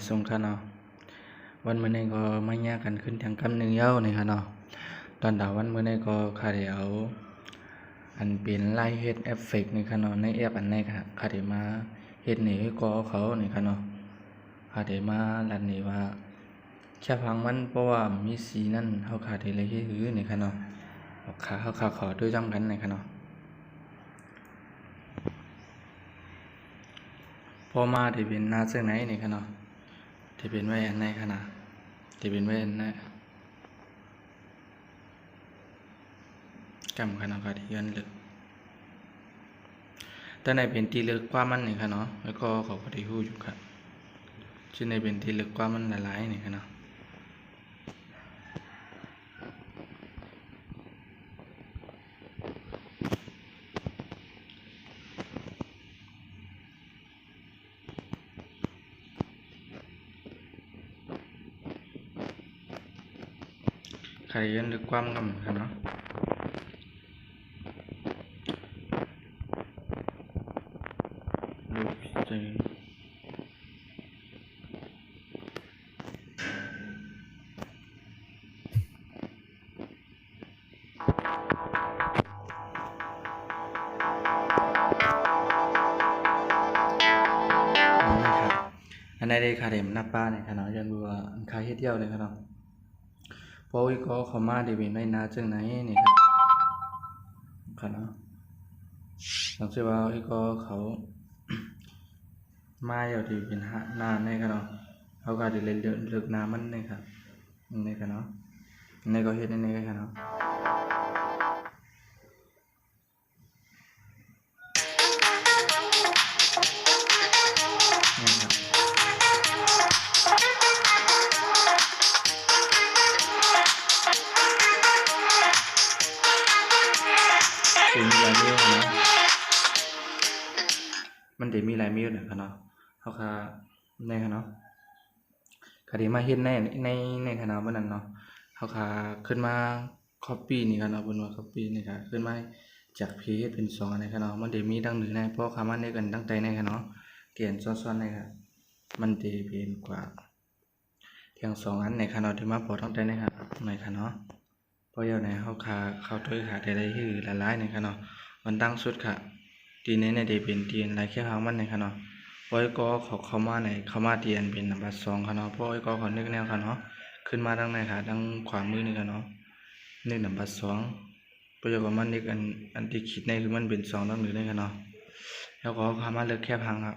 ส่งค่ะเนาะวันมื้อนี้ก็มาแยกกันขึ้นทางกำนึงเย้านี่ค่ะเนาะตอนดาวันมื้อนี้ก็ข้าได้เอาอันเป็นไล่เฮ็ดเอฟเฟกต์นี่ค่ะเนาะในแอปอันนี้ค่ะข้าได้มาเฮ็ดนี่ให้ก็เขานี่ค่ะเนาะข้าได้มาลัดนี่ว่าแค่พังมันเพราะว่ามีสีนั่นเฮาข้าได้เลยเฮ็ดคือนี่ค่ะเนาะเฮาขอด้วยจำกันนี่ค่ะเนาะพอมาที่เป็นหน้าเสื้อไหนนี่ค่ะเนาะที่เป็นไว้อันไหนค่ะนะที่เป็นไว้อันไหนจำค่ะเนาะค่ะที่ยันลึกแต่ในเป็นที่ลึกกว่ามันนี่ค่ะเนาะแล้วก็เขาก็ได้ฮู้อยู่ค่ะชื่อในเป็นที่ลึกกว่ามันหลายๆนี่ค่ะเนาะใครยันลึกความกันค่ะเนาะรูปใจอันนี้ได้ค่ะเดมนับป้าเนี่ยค่ะเนาะยันบัวคาเฮ็ดเดียวเลยค่ะเนาะเพราะวิก็เขามาได้เป็นไว้นาจังไหนนี่ครับค่ะเนาะสังเกตว่าวิก็เขามาอยู่ที่เป็นหน้านี่ค่ะเนาะเขาก็ได้เลยเลิกน้ามันนี่ครับนี่ค่ะเนาะนี่ก็เฮ็ดนี่ค่ะเนาะนี่ครับเป็นลายนิ้วเนาะมันได้มีลายนิ้วเนี่ยค่ะเนาะเขาค่ะนี่ค่ะเนาะก็ได้มาเฮ็ดในคณะบ่นั้นเนาะเขาค่ะขึ้นมา copy นี่ค่ะเนาะเพิ่นว่า copy นี่ค่ะขึ้นมาจากเพจเป็น2อันนี้ค่ะเนาะมันได้มีดังนี้ในเพราะคำว่าในกันตั้งใจในค่ะเนาะเขียนซ้อนๆนี่ค่ะมันได้เป็นกว่าเพียง2อันในค่ะเนาะที่มาพอตั้งใจในค่ะในค่ะเนาะเพราะอยู่ในเฮาค่ะเข้าด้วยค่ะได้คือหลายๆนี่ค่ะเนาะมันตั้งสุดค่ะทีนี้เนี่ยได้เป็นทีหลายแค่ครั้งมันนี่ค่ะเนาะพอยก็เข้ามาในเข้ามาเตียนเป็นอันดับ2ค่ะเนาะพอยก็ขอนึกแนวค่ะเนาะขึ้นมาทางไหนค่ะทางขวามือนี่ค่ะเนาะนึกอันดับ2ประโยคว่ามันนึกอันที่คิดในคือมันเป็น2ดังนี้เลยค่ะเนาะแล้วก็เข้ามาเลือกแค่พังครับ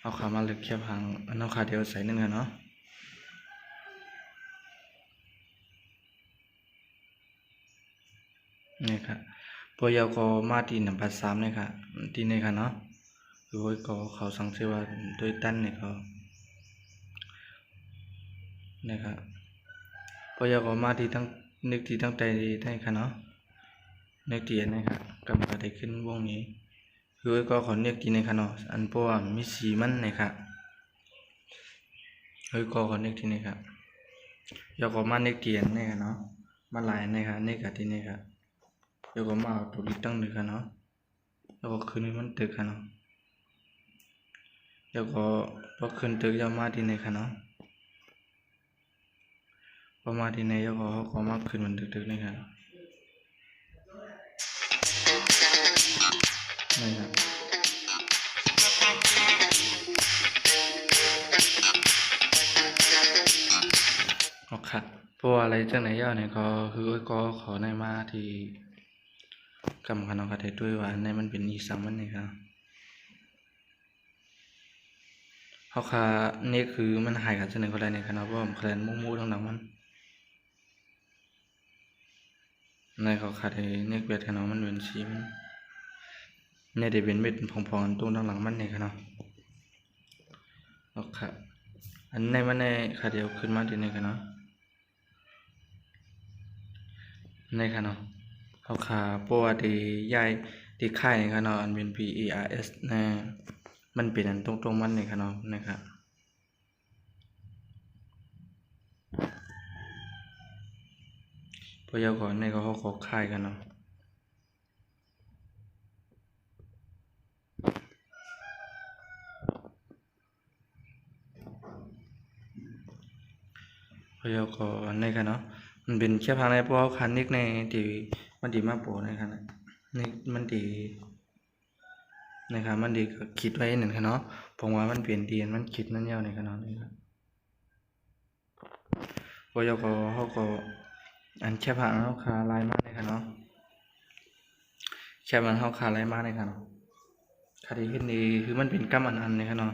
เอาเข้ามาเลือกแค่พังอันนั้นค่ะเดี๋ยวใส่นึงค่ะเนาะนี่ค่ะพอยก็มาที่อันดับ3นี่ค่ะที่นี่ค่ะเนาะคือก็เขาสังเกตว่าด้วยตั้นนี่ก็นะครับพอยก็มาที่ทั้งนึกที่ตั้งใจได้ค่ะเนาะนึกที่อันนี้ค่ะกำลังได้ขึ้นวงนี้คือก็ขอนึกที่นี่ค่ะเนาะอันเพราะว่ามีสีมันนี่ค่ะก็ขอนึกที่นี่ค่ะยกมานึกที่อันนี้ค่ะเนาะมาหลายนี่ค่ะนึกที่นี่ค่ะยกมาเอาตัวนี้ตั้งนึกค่ะเนาะแล้วก็ขึ้นมันตึกค่ะเนาะแล้วก็พอขึ้นตึกยาวมาที่นี่ค่ะเนาะพอมาที่นี่แล้วก็มาขึ้นมันตึกๆนี่ค่ะนี่ครับโอเคเพราะอะไรจังไหนย่อเนี่ยก็คือก็ขอในมาที่กำคันเอากระเทศด้วยว่าในมันเป็นอีสังมันนี่ครับเขาคานี่คือมันหายกันจังไหนก็ได้เนี่ยครับเพราะผมเคลนมู่ทั้งนั้นมันในเขาขาดนี่เบียดกันเนาะมันเป็นสีมันเนี่ยได้เป็นเม็ดพองๆตรงด้านหลังมันเนี่ยครับโอเคอันในมันในขาเดียวขึ้นมาทีนี้กันเนาะในค่ะเนาะเขาขาเพราะว่าที่ย้ายที่ค่ายนี่ค่ะเนาะอันเป็น PERS นะมันเป็นอันตรงมันนี่ค่ะเนาะนะครับพยากรณ์ในเขาค่ายกันเนาะ พยก็ในค่ะเนาะมันเป็นแค่พังในเพราะคันนิกในที่มันดีมากโปในค่ะนี่มันดีนะครับมันดีก็คิดไว้หนึ่งค่ะเนาะผมว่ามันเปลี่ยนดีมันคิดนั่นยาวในค่ะเนาะนี่ครับพยก็เขาก็อันแค่พังเขาคาลายมากในค่ะเนาะแค่มันเขาคาลายมากในค่ะเนาะคดีขึ้นดีคือมันเป็นกรรมอันในค่ะเนาะ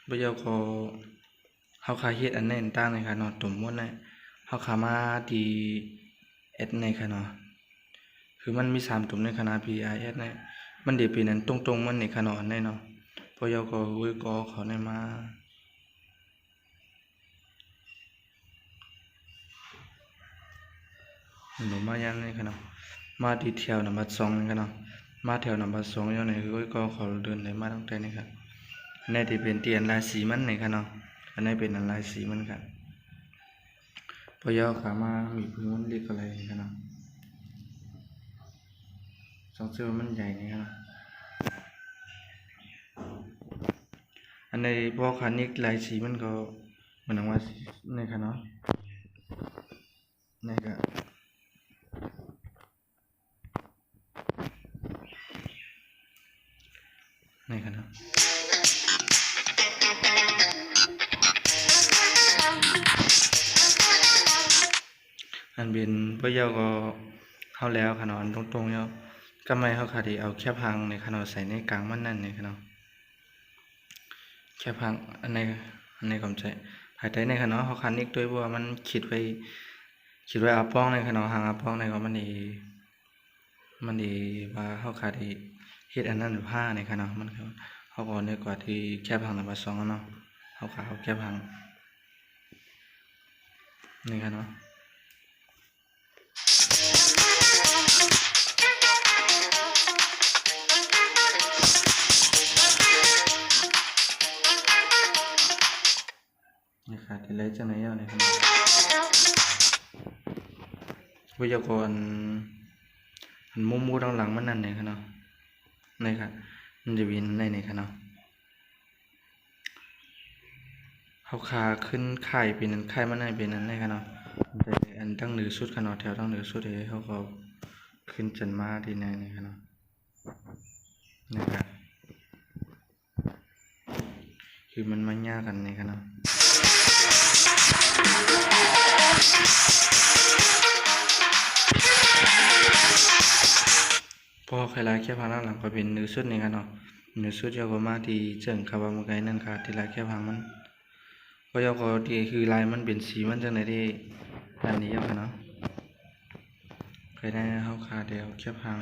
พยก็เฮาคาเฮ็ดอันนั้นต่างในค่ะเนาะตุ่มม่วนในเฮาคามาที่เอสในค่ะเนาะคือมันมี3ตุ่มในคณะ PIS ในมันได้เป็นอันตรงๆมันในค่ะเนาะอันในเนาะพยก็อุ้ยก็เขาในมาหนูมายังในค่ะเนาะมาที่แถวนัมเบอร์2ในค่ะเนาะมาแถวนัมเบอร์2อยู่ในอุ้ยก็เขาเดินได้มาตั้งแต่นี่ค่ะอันนี้ที่เป็นเตียนลายสีมันในค่ะเนาะอันนี้เป็นอันลายสีมันค่ะพยขามามีพื้นเรียกอะไรกันเนาะสองเสื้อมันใหญ่นี่ครับอันในพวกคันนี้ลายสีมันก็เหมือนว่าในค่ะเนาะในก็ในค่ะเนาะอันเป็นพยก็เข้าแล้วค่ะเนาะตรงๆเนาะก็ไม่เข้าค่ะที่เอาแค่พังในค่ะเนาะใส่ในกลางมันนั่นในค่ะเนาะแค่พังอันในความใจภายใต้ในค่ะเนาะเขาคันนี้ด้วยว่ามันคิดไว้อาป้องในค่ะเนาะหางอาป้องในก็มันดีว่าเขาขาดที่เฮ็ดอันนั้นหรือผ้าในค่ะเนาะมันเขาก็ในกว่าที่แค่พังนับ2เนาะเขาแค่พังนี่ค่ะเนาะนี่ค่ะที่ไรจังไหนเอาในค่ะวิทยากรอันมุมๆหลังๆมันนั่นในค่ะเนาะนี่ค่ะมันจะวินในค่ะเนาะเขาขาขึ้นไข่เป็นนั้นไข่มันนั่นเป็นนั้นในค่ะเนาะแต่อันตั้งเหนือสุดค่ะเนาะแถวตั้งเหนือสุดเลยเขาก็ขึ้นจนมาที่ในค่ะเนาะนี่ค่ะคือมันมายากกันในค่ะเนาะพอใครลายแค่พังหลังก็เป็นเนื้อสุดนี่ค่ะเนาะเนื้อสุดยาวกว่ามาที่เจิงคาบามุไกนั่นค่ะที่ลายแค่พังมันก็ยาวกว่าที่คือลายมันเป็นสีมันจังไหนที่อันนี้ยาวค่ะเนาะใครได้เข้าคาเดียวแค่พัง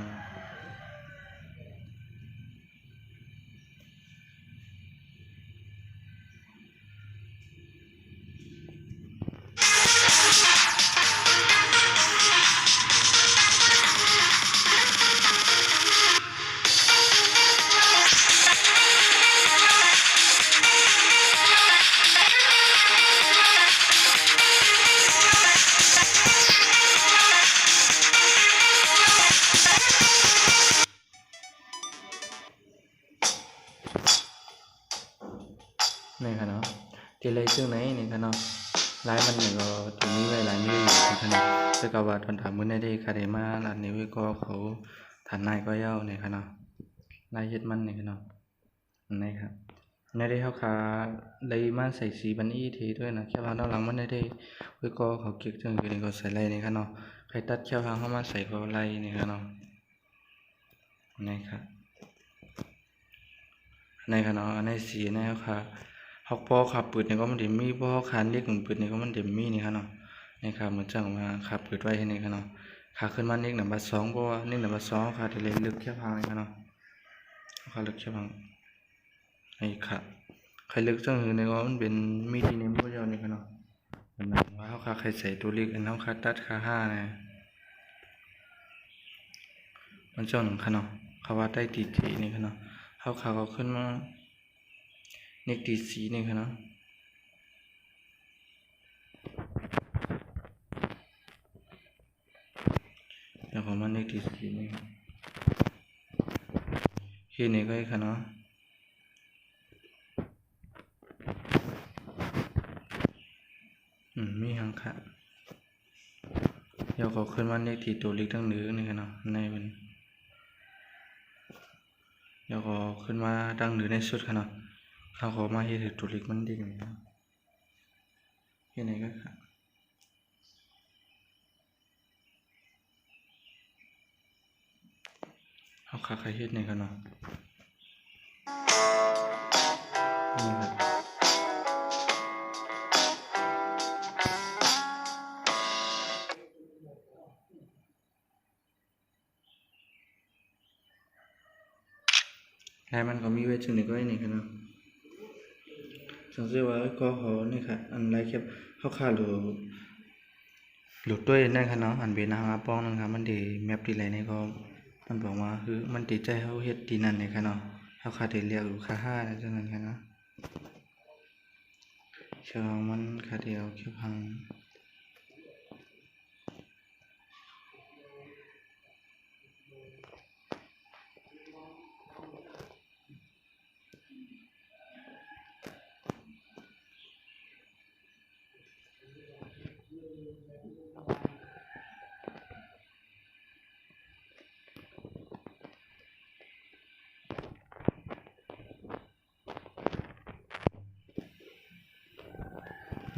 นี่ค่ะเนาะที่ไรซึ่งไหนนี่ค่ะเนาะลายมันเนี่ยก็ตรงนี้ไว้ลายนี้อยู่ที่ค่ะเนาะแต่ก็ว่าตอนถามมื้อในได้คาเดมาลานนี้ไว้ก็เขาฐานนายก็ยาวนี่ค่ะเนาะลายเฮ็ดมันนี่ค่ะเนาะนี่ครับในได้เขาคาเลยมาใส่สีบันอี้ทีด้วยนะแค่ว่าด้านหลังมันได้ไว้ก็เขาเก็บจังคือนี่ก็ใส่ลายนี่ค่ะเนาะใครตัดแค่พังเข้ามาใส่ก็ลายนี่ค่ะเนาะนี่ครับในค่ะเนาะในสีในเขาคาฮอกปอขับปืดนี่ก็มันเดมีบ่คานเรียกถึงปืดนี่ก็มันเดมีนี่ค่ะเนาะนี่ครับเหมือนจังว่าขับปืดไว้ให้นี่ค่ะเนาะขาขึ้นมาเน็กหนึ่งบาท2เพราะว่าเน็กหนึ่งบาท2ค่ะที่เลยลึกแค่พังนี่ค่ะเนาะขาลึกแค่พังนี่ค่ะใครลึกจังคือนี่ก็มันเป็นมีดที่เนมบ่ยาวนี่ค่ะเนาะเหมือนว่าเขาใครใส่ตัวเล็กอันเขาตัดขา5นะมันจังค่ะเนาะเขาว่าได้ติดทีนี่ค่ะเนาะเขาขึ้นมาเน็กติดสีนี่ค่ะเนาะเดี๋ยวผมมาเน็กติดสีนี่ที่นี่ก็ค่ะเนาะ มีหังค่ะเดี๋ยวเขาขึ้นมาเลขที่ตัวเล็กทั้งเหนือนี่ค่ะเนาะในมันเดี๋ยวเขาขึ้นมาดังเหนือในสุดค่ะเนาะเขาขอมาเฮ็ดให้ตัวเล็กมันดีนี่ครับเฮ็ดไหนก็ค่ะเขาขาใครเฮ็ดนี่ค่ะเนาะนี่ครับแล้วมันก็มีเวทชนิดก็ไอ้นี่ค่ะเนาะสังเกตว่าก็เขานี่ค่ะอันไรแคบเขาขาหรือด้วยนั่นค่ะเนาะอันเป็นหาป้องนะครับมันดีแมปดีไรนี่ก็มันบอกว่าคือมันติดใจเขาเฮ็ดดีนั่นนี่ค่ะเนาะเขาขาดได้เรียกลูกค้า5จังนั้นค่ะเนาะเชื่อมันขาดเดียวแค่พัง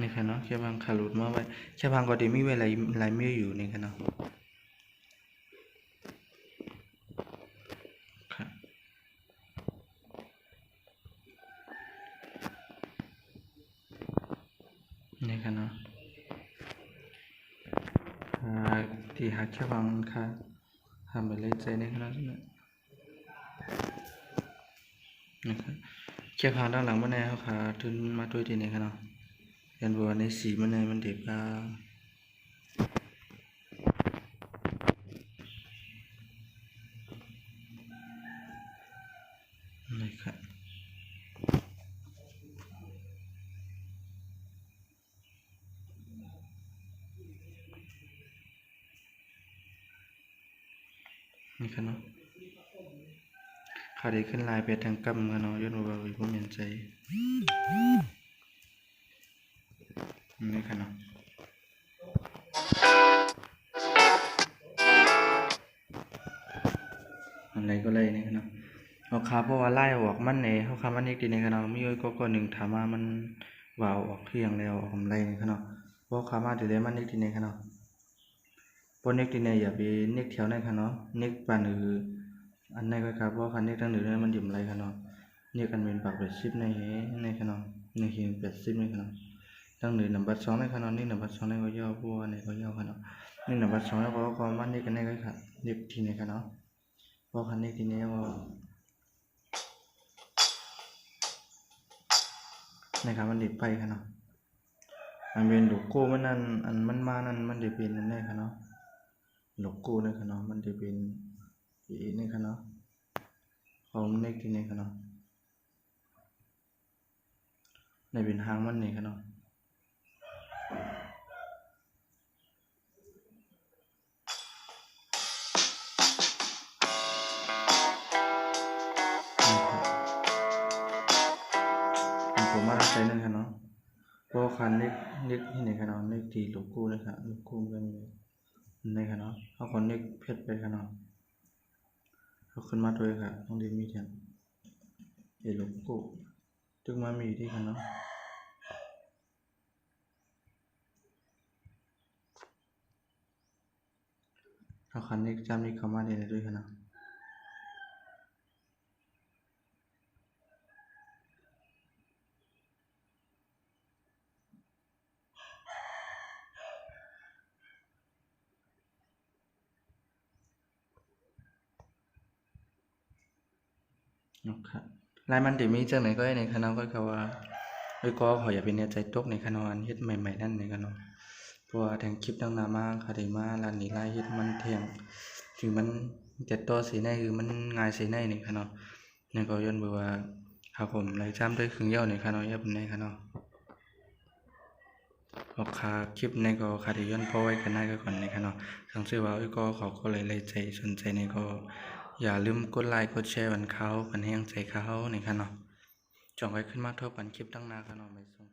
นี่ค่ะเนาะแค่พังขาหลุดมาไว้แค่พังก็ดีมีไว้หลายมิวอยู่นี่ค่ะเนาะค่ะนี่ค่ะเนาะที่หักแค่พังค่ะทำไปเลยใจนี่ค่ะเนาะนะครับแค่พังด้านหลังมันแน่เขาขาทุนมาด้วยทีนี้ค่ะเนาะยันบัวในสีมันแน่มันเด็บนี่ค่ะนี่ค่ะเนาะขาได้ขึ้นลายไปทางกำค่ะเนาะย้อนบัวผมเห็นใจนี่ค่ะเนาะอะไรก็เลยนี่ค่ะเนาะเอาขาเพราะว่าไล่ออกมันเนเขาคำมันอีกทีนึงค่ะเนาะมีโอ้ยก็หนึ่งถามว่ามันว่าวออกเที่ยงแล้วออกกำไรนี่ค่ะเนาะเพราะขามาถือได้มันอีกทีนึงค่ะเนาะเพราะเน็กทีนึงอย่าไปเน็กแถวนั้นค่ะเนาะเน็กปานหรืออันนั้นก็ครับเพราะคันเน็กทั้งหนึ่งนั้นมันดิ่มไรค่ะเนาะเน็กกันเป็นปาก80ในค่ะเนาะในเขียน80นี่ค่ะเนาะทั้งหนึ่งนับบัตร2ในค่ะเนาะนี่นับบัตร2ในก็ย่อพวกในก็ย่อค่ะเนาะนี่นับบัตร2แล้วก็มันเน็กกันในก็ค่ะเน็กทีนึงค่ะเนาะเพราะคันเน็กทีนึงก็นะครับมันดิบไปค่ะเนาะอันเป็นโลโก้มันนั่นอันมันมานั่นมันจะเป็นนั่นได้ค่ะเนาะโลโก้นี่ค่ะเนาะมันจะเป็นนี่ค่ะเนาะของเน็กที่นี่ค่ะเนาะในเป็นหางมันนี่ค่ะเนาะผมมาใช้นั่นค่ะเนาะเพราะคันเน็กที่ไหนค่ะเนาะเน็กที่โลโก้เลยค่ะโลโก้กันนี่ค่ะเนาะเอาคนเน็กเพชรไปค่ะเนาะเอาขึ้นมาด้วยค่ะต้องดีมีเทียนโลโก้จึงมามีที่ค่ะเนาะเอาคันเน็กจำนี้เข้ามาได้ด้วยค่ะเนาะนะครับลายมันจะมีจังไหนก็ในค่ะเนาะก็คือว่าก็ขออย่าเป็นใจตกในค่ะเนาะอันเฮ็ดใหม่ๆนั่นในค่ะเนาะเพราะว่าแทงคลิปตั้งนานมากค่ะได้มาร้านนี้ไล่เฮ็ดมันเที่ยงถึงมันจะต่อสีในคือมันง่ายสีในนี่ค่ะเนาะนี่ก็ย้อนบอกว่าครับผมไล่จ้ำด้วยครึ่งยาวนี่ค่ะเนาะอย่าเป็นในค่ะเนาะออกค่าคลิปในก็ค่ะที่ย้อนพอไว้กันได้ก็ก่อนนี่ค่ะเนาะสังเกตว่าก็เขาก็เลยใจสนใจในก็อย่าลืมกดไลค์กดแชร์บันเขาบันแห้งใจเขานี่ค่ะเนาะจ่องไว้ขึ้นมาเท่าปันคลิปตั้งนานค่ะเนาะไม่ส่ง